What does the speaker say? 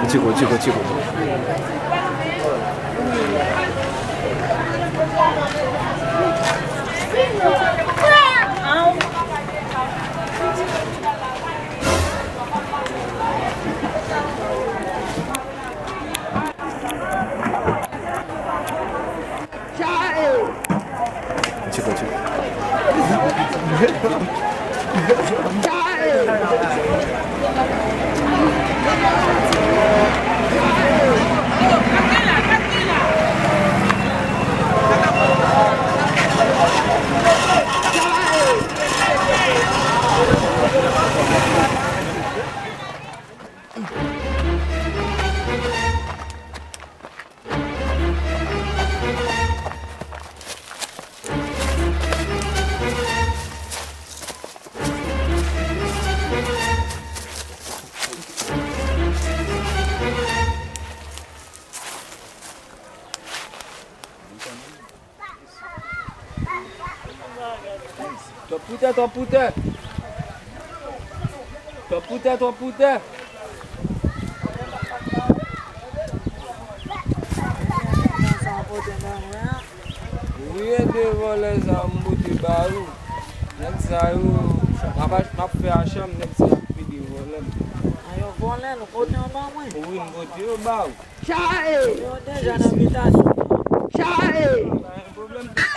Chico, chico, chico. Chico, chico. Tua puta, tua puta. Tua puta, tua puta. Dia dia boleh sambut di baru. Next saya nak fashion next video boleh. Ayo boleh lo kau tengok apa ni? Win video bau. Cai. Yo dia jangan minta. Cai. Problem.